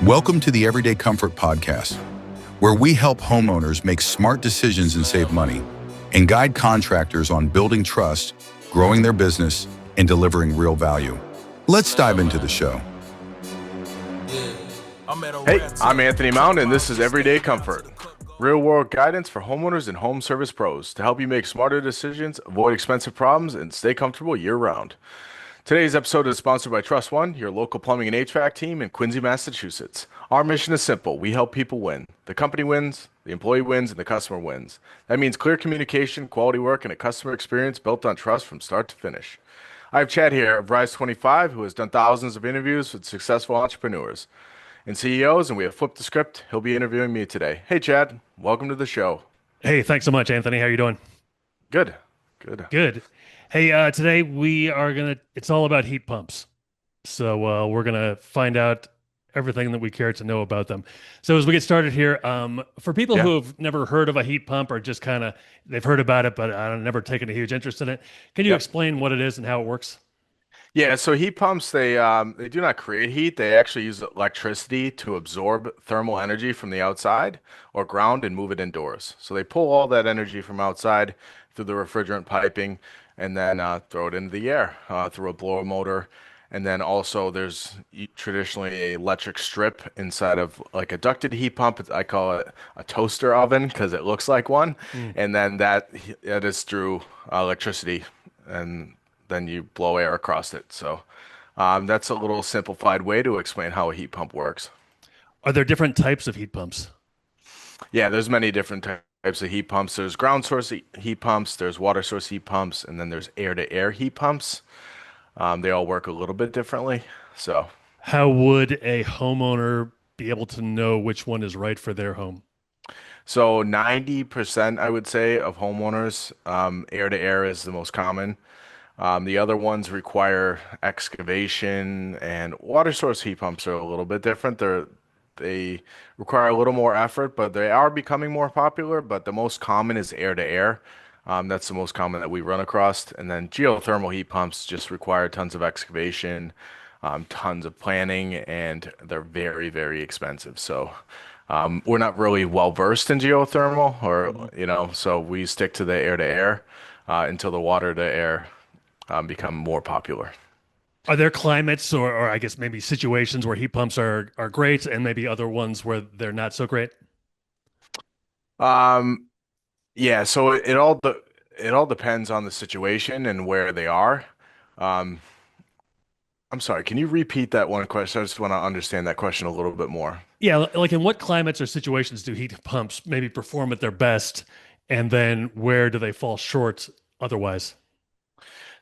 Welcome to the Everyday Comfort Podcast, where we help homeowners make smart decisions and save money, and guide contractors on building trust, growing their business, and delivering real value. Let's dive into the show. Hey, I'm Anthony Mound, and this is Everyday Comfort, real-world guidance for homeowners and home service pros to help you make smarter decisions, avoid expensive problems, and stay comfortable year-round. Today's episode is sponsored by Trust One, your local plumbing and HVAC team in Quincy, Massachusetts. Our mission is simple. We help people win. The company wins, the employee wins, and the customer wins. That means clear communication, quality work, and a customer experience built on trust from start to finish. I have Chad here of Rise 25, who has done thousands of interviews with successful entrepreneurs and CEOs, and we have flipped the script. He'll be interviewing me today. Hey, Chad. Welcome to the show. Hey, thanks so much, Anthony. How are you doing? Good. Good. Hey, today it's all about heat pumps. So we're going to find out everything that we care to know about them. So as we get started here, for people who have never heard of a heat pump or just they've heard about it, but never taken a huge interest in it, can you explain what it is and how it works? Yeah, so heat pumps, they do not create heat. They actually use electricity to absorb thermal energy from the outside or ground and move it indoors. So they pull all that energy from outside through the refrigerant piping and then throw it into the air through a blower motor. And then also there's traditionally an electric strip inside of like a ducted heat pump. I call it a toaster oven because it looks like one. And then that is through electricity, and then you blow air across it. So that's a little simplified way to explain how a heat pump works. Are there different types of heat pumps? Yeah, there's many different types of heat pumps. There's ground source heat pumps, there's water source heat pumps, and then there's air-to-air heat pumps. They all work a little bit differently. So how would a homeowner be able to know which one is right for their home? So 90%, I would say, of homeowners, air-to-air is the most common. The other ones require excavation, and water source heat pumps are a little bit different. They require a little more effort, but they are becoming more popular. But the most common is air to air. That's the most common that we run across. And then geothermal heat pumps just require tons of excavation, tons of planning, and they're very, very expensive. So we're not really well versed in geothermal, so we stick to the air to air until the water to air become more popular. Are there climates or I guess maybe situations where heat pumps are great and maybe other ones where they're not so great? Yeah, so it all depends on the situation and where they are. Um, I'm sorry, can you repeat that one question? I just want to understand that question a little bit more. Yeah, like in what climates or situations do heat pumps maybe perform at their best, and then where do they fall short otherwise?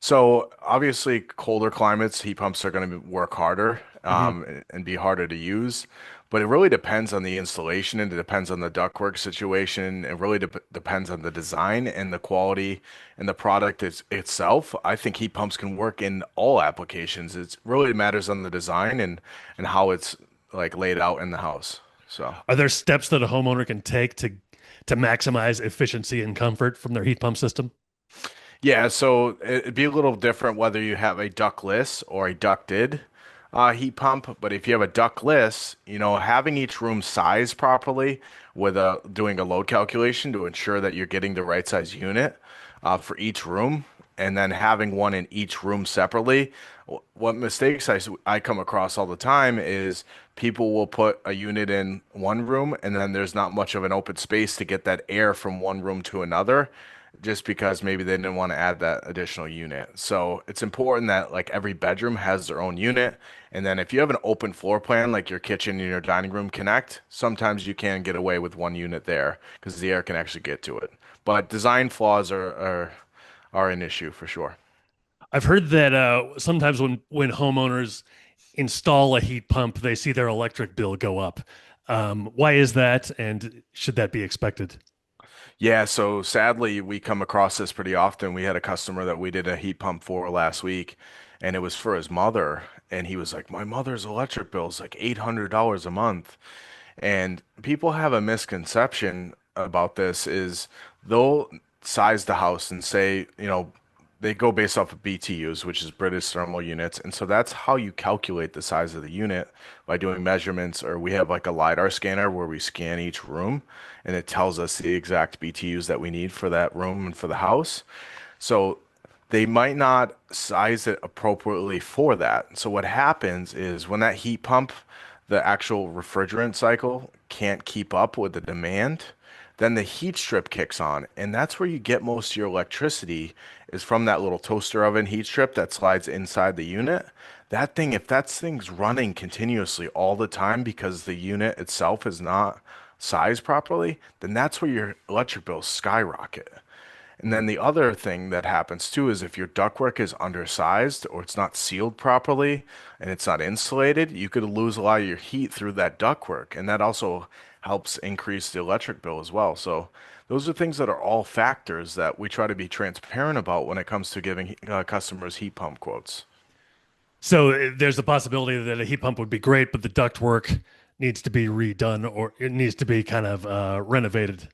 So obviously, colder climates, heat pumps are going to work harder hmm and be harder to use. But it really depends on the installation, and it depends on the ductwork situation. It really depends on the design and the quality and the product itself. I think heat pumps can work in all applications. It really matters on the design and how it's like laid out in the house. So. Are there steps that a homeowner can take to maximize efficiency and comfort from their heat pump system? Yeah, so it'd be a little different whether you have a ductless or a ducted heat pump. But if you have a ductless, having each room sized properly with doing a load calculation to ensure that you're getting the right size unit for each room, and then having one in each room separately. What mistakes I come across all the time is people will put a unit in one room and then there's not much of an open space to get that air from one room to another, just because maybe they didn't want to add that additional unit. So it's important that like every bedroom has their own unit. And then if you have an open floor plan, like your kitchen and your dining room connect, sometimes you can get away with one unit there because the air can actually get to it. But design flaws are an issue for sure. I've heard that sometimes when homeowners install a heat pump, they see their electric bill go up. Why is that, and should that be expected? Yeah, so sadly, we come across this pretty often. We had a customer that we did a heat pump for last week, and it was for his mother. And he was like, my mother's electric bill is like $800 a month. And people have a misconception about this is they'll size the house and say, they go based off of BTUs, which is British thermal units. And so that's how you calculate the size of the unit by doing measurements, or we have like a LiDAR scanner where we scan each room and it tells us the exact BTUs that we need for that room and for the house. So they might not size it appropriately for that. So what happens is when that heat pump, the actual refrigerant cycle can't keep up with the demand, then the heat strip kicks on, and that's where you get most of your electricity is from that little toaster oven heat strip that slides inside the unit. That thing, if that thing's running continuously all the time because the unit itself is not sized properly, then that's where your electric bills skyrocket. And then the other thing that happens too is if your ductwork is undersized or it's not sealed properly and it's not insulated, you could lose a lot of your heat through that ductwork. And that also helps increase the electric bill as well. So those are things that are all factors that we try to be transparent about when it comes to giving customers heat pump quotes. So there's the possibility that a heat pump would be great, but the ductwork needs to be redone or it needs to be kind of renovated.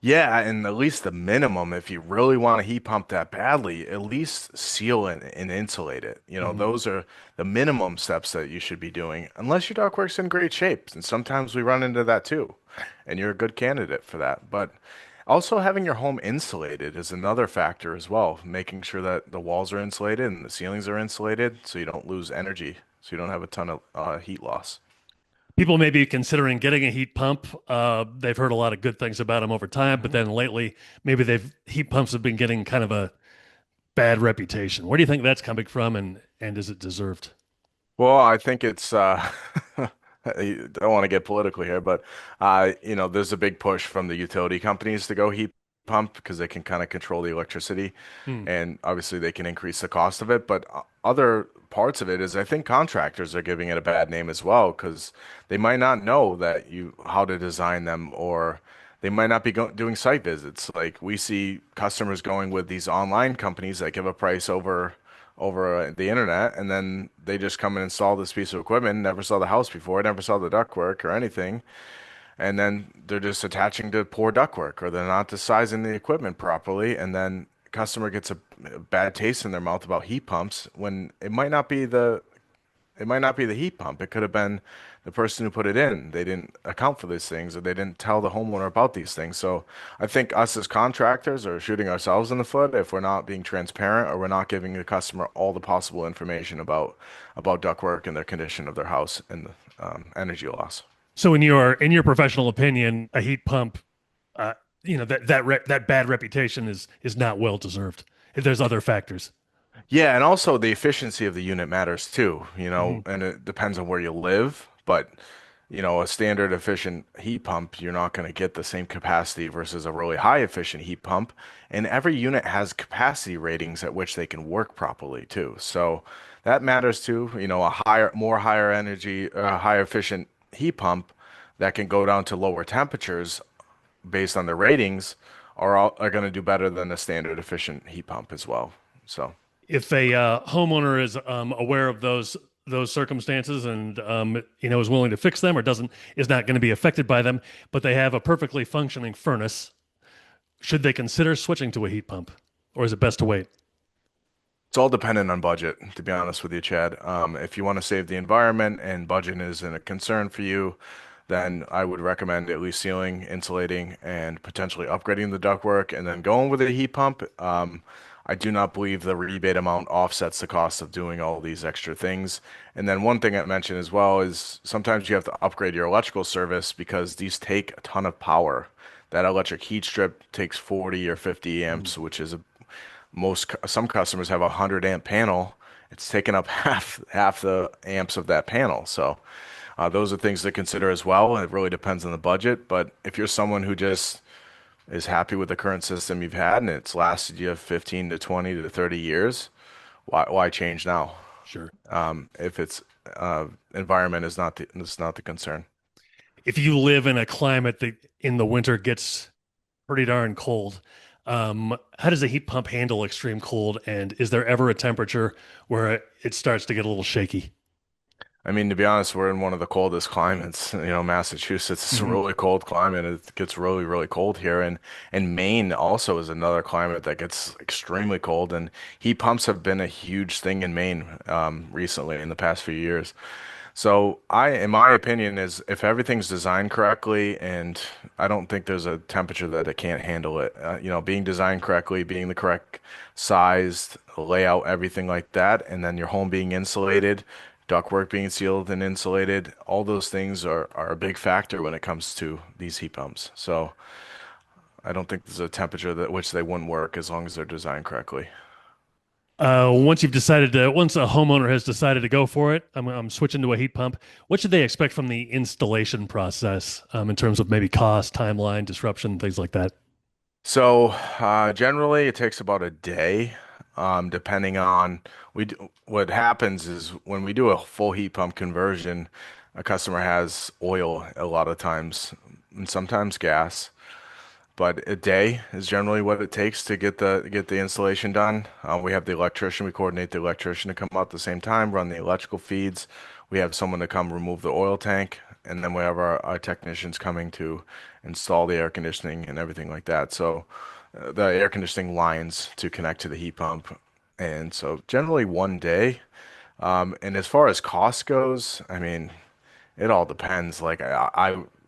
Yeah, and at least the minimum, if you really want a heat pump that badly, at least seal it and insulate it. You know, Mhm. those are the minimum steps that you should be doing, unless your ductwork's in great shape. And sometimes we run into that too, and you're a good candidate for that. But also having your home insulated is another factor as well, making sure that the walls are insulated and the ceilings are insulated so you don't lose energy, so you don't have a ton of heat loss. People may be considering getting a heat pump. They've heard a lot of good things about them over time, but Mhm. then lately, maybe they've heat pumps have been getting kind of a bad reputation. Where do you think that's coming from, and is it deserved? Well, I think it's I don't want to get political here, but there's a big push from the utility companies to go heat pump because they can kind of control the electricity Hmm. and obviously they can increase the cost of it, but other parts of it is I think contractors are giving it a bad name as well because they might not know that you how to design them or they might not be doing site visits. Like we see customers going with these online companies that give a price over the internet, and then they just come and install this piece of equipment, never saw the house before, never saw the ductwork or anything, and then they're just attaching to poor ductwork, or they're not sizing the equipment properly, and then customer gets a bad taste in their mouth about heat pumps when it might not be the heat pump. It could have been the person who put it in. They didn't account for these things, or they didn't tell the homeowner about these things. So I think us as contractors are shooting ourselves in the foot if we're not being transparent or we're not giving the customer all the possible information about ductwork and their condition of their house and the energy loss. So, in your professional opinion, a heat pump, uh, that bad reputation is not well deserved. There's other factors. Yeah, and also the efficiency of the unit matters too, Mhm. and it depends on where you live, but a standard efficient heat pump, you're not going to get the same capacity versus a really high efficient heat pump. And every unit has capacity ratings at which they can work properly too. So that matters too. A higher energy, higher efficient heat pump that can go down to lower temperatures based on the ratings are going to do better than a standard efficient heat pump as well. So. If a homeowner is aware of those circumstances and is willing to fix them or doesn't is not going to be affected by them, but they have a perfectly functioning furnace, should they consider switching to a heat pump, or is it best to wait? It's all dependent on budget, to be honest with you, Chad. If you want to save the environment and budget isn't a concern for you, then I would recommend at least sealing, insulating, and potentially upgrading the ductwork and then going with a heat pump. I do not believe the rebate amount offsets the cost of doing all these extra things. And then one thing I mentioned as well is sometimes you have to upgrade your electrical service because these take a ton of power. That electric heat strip takes 40 or 50 Mm. amps, which is some customers have a 100 amp panel. It's taking up half the amps of that panel. So those are things to consider as well. It really depends on the budget. But if you're someone who just is happy with the current system you've had and it's lasted you 15 to 20 to 30 years, why change now? Sure. If it's environment is not the concern. If you live in a climate that in the winter gets pretty darn cold, how does a heat pump handle extreme cold? And is there ever a temperature where it starts to get a little shaky? I mean, to be honest, we're in one of the coldest climates. Massachusetts is a Hmm. really cold climate. It gets really, really cold here, and Maine also is another climate that gets extremely cold. And heat pumps have been a huge thing in Maine recently in the past few years. So in my opinion, is if everything's designed correctly, and I don't think there's a temperature that it can't handle it. Being designed correctly, being the correct sized layout, everything like that, and then your home being insulated, ductwork being sealed and insulated, all those things are a big factor when it comes to these heat pumps. So I don't think there's a temperature that which they wouldn't work as long as they're designed correctly. Once a homeowner has decided to go for it, I'm switching to a heat pump. What should they expect from the installation process, in terms of maybe cost, timeline, disruption, things like that? So generally, it takes about a day, depending on what happens is when we do a full heat pump conversion, a customer has oil a lot of times, and sometimes gas. But a day is generally what it takes to get the installation done. We have the electrician. We coordinate the electrician to come out at the same time, run the electrical feeds. We have someone to come remove the oil tank, and then we have our technicians coming to install the air conditioning and everything like that. So the air conditioning lines to connect to the heat pump. And so generally one day. And as far as cost goes, I mean, it all depends. Like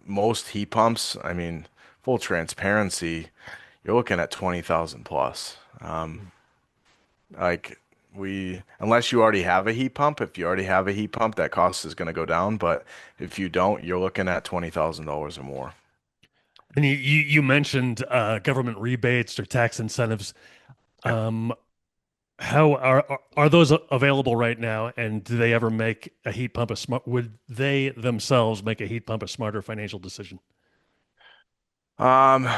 most heat pumps, I mean, full transparency, you're looking at 20,000 plus. Like unless you already have a heat pump, if you already have a heat pump, that cost is going to go down. But if you don't, you're looking at $20,000 or more. And you mentioned government rebates or tax incentives. Yeah. Um, how are those available right now? And do they ever make a heat pump a smart? Would they themselves make a heat pump a smarter financial decision? Um,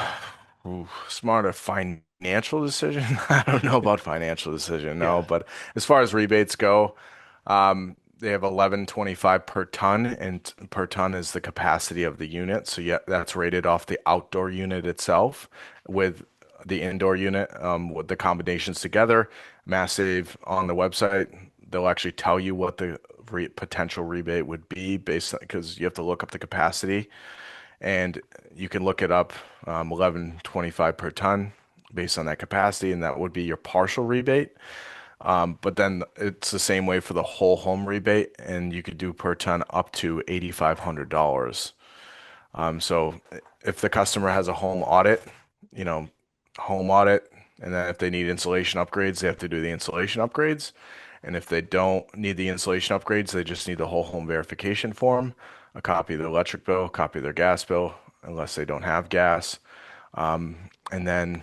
Smarter financial decision? I don't know about financial decision, no. Yeah. But as far as rebates go, they have 11.25 per ton, and per ton is the capacity of the unit. So yeah, that's rated off the outdoor unit itself with the indoor unit, with the combinations together. Massive on the website, they'll actually tell you what the potential rebate would be based on because you have to look up the capacity and you can look it up 11.25 per ton based on that capacity, and that would be your partial rebate. But then it's the same way for the whole home rebate, and you could do per ton up to $8,500. So if the customer has a home audit, you know, home audit, and then if they need insulation upgrades, they have to do the insulation upgrades. And if they don't need the insulation upgrades, they just need the whole home verification form, a copy of their electric bill, a copy of their gas bill, unless they don't have gas. And then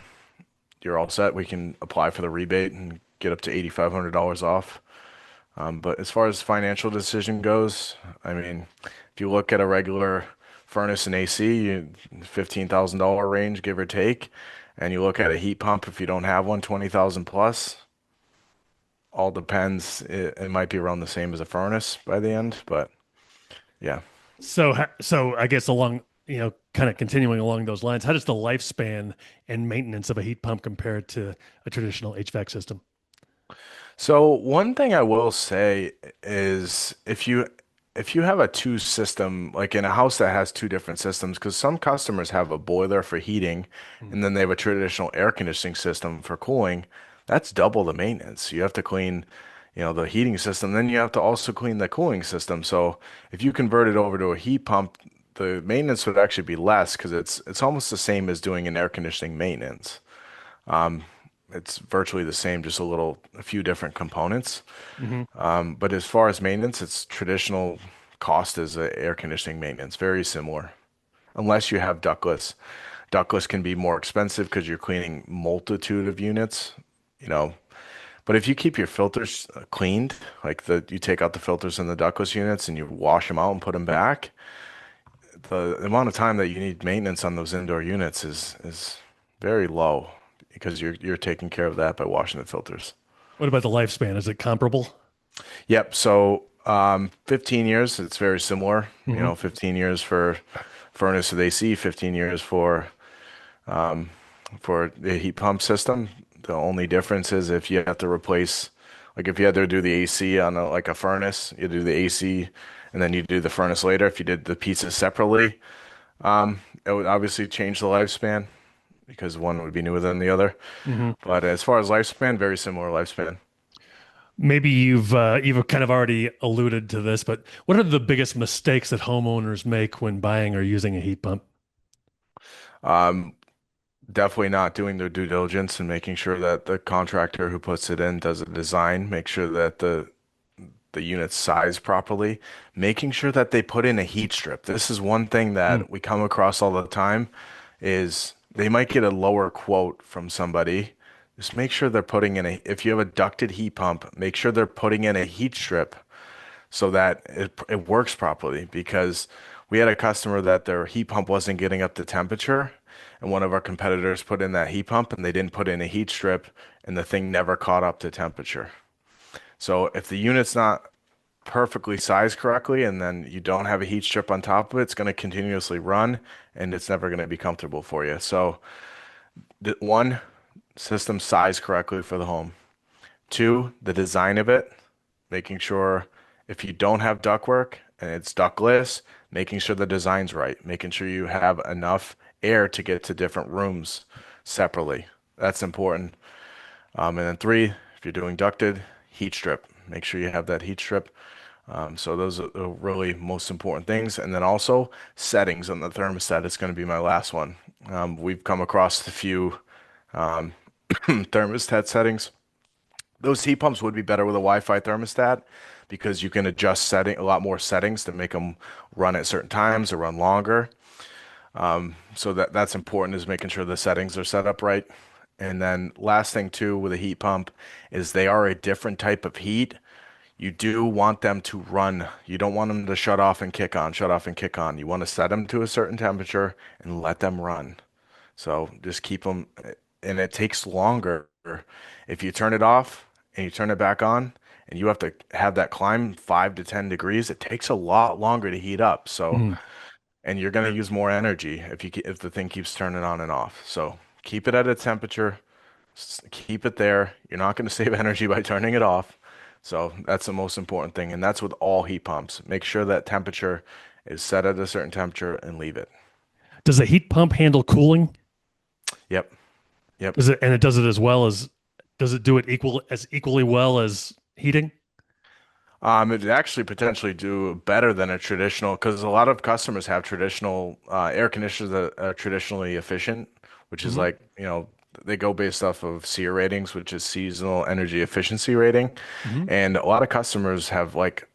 you're all set. We can apply for the rebate and get up to $8,500 off. But as far as financial decision goes, I mean, if you look at a regular furnace and AC, $15,000 range, give or take, and you look at a heat pump, if you don't have one, 20,000 plus, all depends. It might be around the same as a furnace by the end, but yeah. So I guess kind of continuing along those lines, how does the lifespan and maintenance of a heat pump compare to a traditional HVAC system? So one thing I will say is if you have a two system, like in a house that has two different systems, because some customers have a boiler for heating Hmm. and then they have a traditional air conditioning system for cooling, that's double the maintenance. You have to clean, the heating system, then you have to also clean the cooling system. So if you convert it over to a heat pump, the maintenance would actually be less because it's almost the same as doing an air conditioning maintenance. It's virtually the same, just a few different components. Hmm. But as far as maintenance, it's traditional cost as a air conditioning maintenance, very similar, unless you have ductless. Ductless can be more expensive because you're cleaning multitude of units, you know. But if you keep your filters cleaned, like you take out the filters in the ductless units and you wash them out and put them back, the amount of time that you need maintenance on those indoor units is very low because you're taking care of that by washing the filters. What about the lifespan? Is it comparable? Yep. So 15 years, it's very similar. Hmm. 15 years for furnace with AC, 15 years for the heat pump system. The only difference is if you have to replace Like if you had to do the AC on like a furnace, you do the AC and then you do the furnace later. If you did the pizzas separately, it would obviously change the lifespan because one would be newer than the other. Hmm. But as far as lifespan, very similar lifespan. Maybe you've kind of already alluded to this, but what are the biggest mistakes that homeowners make when buying or using a heat pump? Um, Definitely not doing their due diligence and making sure that the contractor who puts it in does a design, make sure that the unit's sized properly, making sure that they put in a heat strip. This is one thing Mm, that we come across all the time is they might get a lower quote from somebody. Just make sure they're putting in if you have a ducted heat pump, make sure they're putting in a heat strip so that it works properly because we had a customer that their heat pump wasn't getting up to temperature and one of our competitors put in that heat pump and they didn't put in a heat strip and the thing never caught up to temperature. So if the unit's not perfectly sized correctly and then you don't have a heat strip on top of it, it's going to continuously run and it's never going to be comfortable for you. So the one, system sized correctly for the home. Two, the design of it, making sure if you don't have ductwork and it's ductless, making sure the design's right, making sure you have enough air to get to different rooms separately. That's important. And then three, if you're doing ducted, heat strip. Make sure you have that heat strip. So those are the really most important things. And then also settings on the thermostat is going to be my last one. We've come across a few thermostat settings. Those heat pumps would be better with a Wi-Fi thermostat because you can adjust setting a lot more settings to make them run at certain times or run longer. So that's important is making sure the settings are set up right. And then last thing too with a heat pump is they are a different type of heat. You do want them to run. You don't want them to shut off and kick on, shut off and kick on. You want to set them to a certain temperature and let them run. So just keep them, and it takes longer. If you turn it off and you turn it back on, and you have to have that climb 5 to 10 degrees, it takes a lot longer to heat up. So, mm. and you're going to use more energy if the thing keeps turning on and off. So keep it at a temperature, keep it there. You're not going to save energy by turning it off. So that's the most important thing, and that's with all heat pumps. Make sure that temperature is set at a certain temperature and leave it. Does a heat pump handle cooling? Yep. Yep. Does it, and it does it as well as, does it do it equally well as heating? It actually potentially do better than a traditional because a lot of customers have traditional air conditioners that are traditionally efficient, which is Hmm. like, they go based off of SEER ratings, which is seasonal energy efficiency rating. Hmm. And a lot of customers have like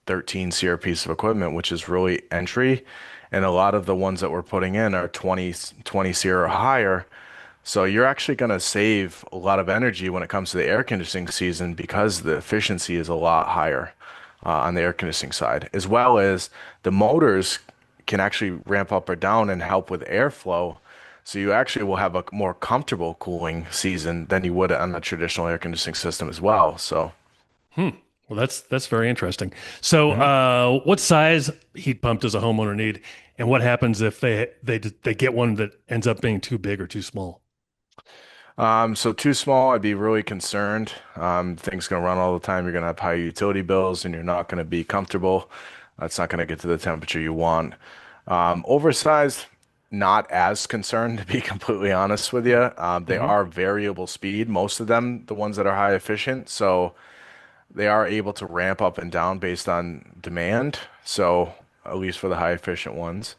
13 SEER piece of equipment, which is really entry. And a lot of the ones that we're putting in are 20 SEER or higher. So you're actually going to save a lot of energy when it comes to the air conditioning season because the efficiency is a lot higher on the air conditioning side, as well as the motors can actually ramp up or down and help with airflow. So you actually will have a more comfortable cooling season than you would on a traditional air conditioning system as well. So, Hmm. Well, that's very interesting. So, mhm. what size heat pump does a homeowner need, and what happens if they get one that ends up being too big or too small? So too small, I'd be really concerned. Things gonna run all the time. You're gonna have high utility bills, and you're not gonna be comfortable. It's not gonna get to the temperature you want. Oversized, not as concerned, to be completely honest with you. They Hmm. are variable speed, most of them, the ones that are high efficient. So they are able to ramp up and down based on demand. So at least for the high efficient ones.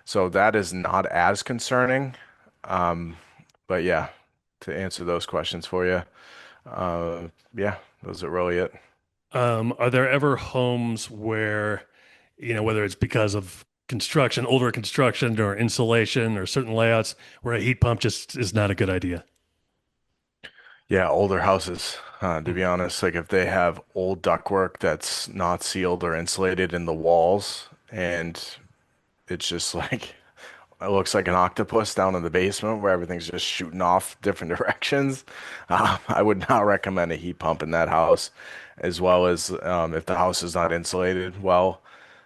So that is not as concerning. But yeah, to answer those questions for you, yeah, those are really it. Are there ever homes where, whether it's because of construction, older construction, or insulation, or certain layouts, where a heat pump just is not a good idea? Yeah, older houses, to Hmm. be honest, like if they have old ductwork that's not sealed or insulated in the walls, and it's just like it looks like an octopus down in the basement where everything's just shooting off different directions. I would not recommend a heat pump in that house, as well as if the house is not insulated well.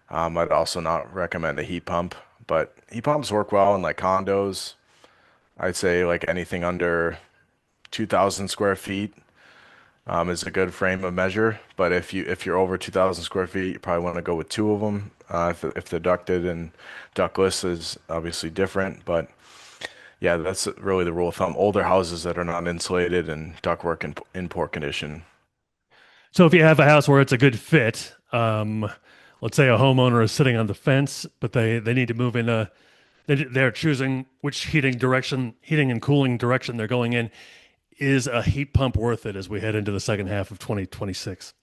I'd also not recommend a heat pump, but heat pumps work well in like condos. I'd say like anything under 2,000 square feet. is a good frame of measure. But if you're over 2,000 square feet, you probably want to go with two of them. If they're ducted, and ductless is obviously different. But yeah, that's really the rule of thumb. Older houses that are not insulated and ductwork in poor condition. So if you have a house where it's a good fit, let's say a homeowner is sitting on the fence, but they need to move in they're choosing which heating and cooling direction they're going in. Is a heat pump worth it as we head into the second half of 2026?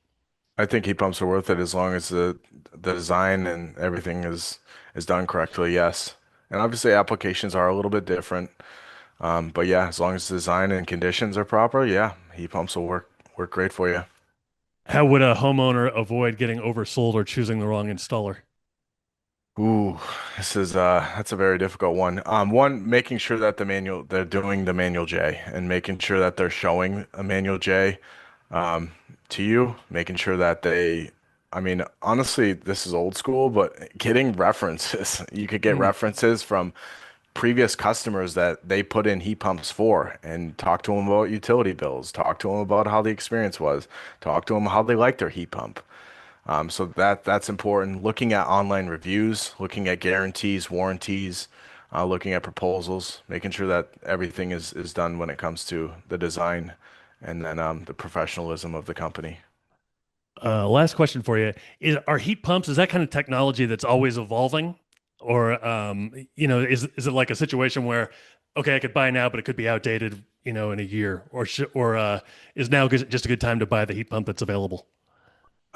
I think heat pumps are worth it as long as the design and everything is done correctly. Yes, and obviously applications are a little bit different. But yeah, as long as the design and conditions are proper, yeah, heat pumps will work great for you. How would a homeowner avoid getting oversold or choosing the wrong installer? Ooh, that's a very difficult one. One, making sure that they're doing the manual J and making sure that they're showing a manual J to you, making sure that I mean, honestly, this is old school, but getting references. You could get references from previous customers that they put in heat pumps for and talk to them about utility bills, talk to them about how the experience was, talk to them how they like their heat pump. So that's important. Looking at online reviews, looking at guarantees, warranties, looking at proposals, making sure that everything is done when it comes to the design and then the professionalism of the company. Last question for you are heat pumps, is that kind of technology that's always evolving? Or, is it like a situation where, okay, I could buy now, but it could be outdated, in a year? Or is now just a good time to buy the heat pump that's available?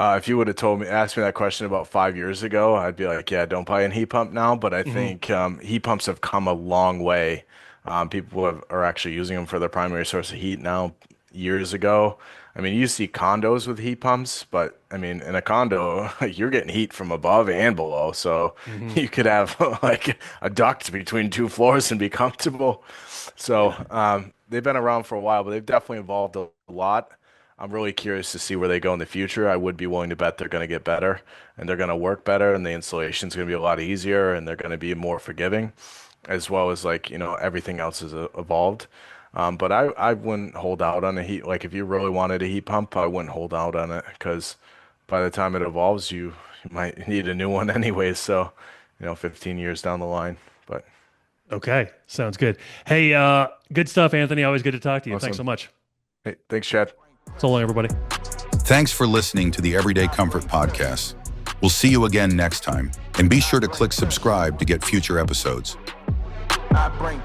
If you would have asked me that question about 5 years ago, I'd be like, yeah, don't buy a heat pump now. But I think heat pumps have come a long way. Are actually using them for their primary source of heat now. Years ago, I mean, you see condos with heat pumps, but I mean, in a condo, you're getting heat from above and below. So Hmm. you could have like a duct between two floors and be comfortable. So they've been around for a while, but they've definitely evolved a lot. I'm really curious to see where they go in the future. I would be willing to bet they're going to get better and they're going to work better and the installation's going to be a lot easier and they're going to be more forgiving as well as like, everything else has evolved. But I wouldn't hold out on a heat. Like if you really wanted a heat pump, I wouldn't hold out on it because by the time it evolves, you might need a new one anyway. So, 15 years down the line, but Okay, sounds good. Hey, good stuff, Anthony. Always good to talk to you. Thanks so awesome. much. Hey, thanks, Chad. So long, everybody. Thanks for listening to the Everyday Comfort Podcast. We'll see you again next time, and be sure to click subscribe to get future episodes. I bring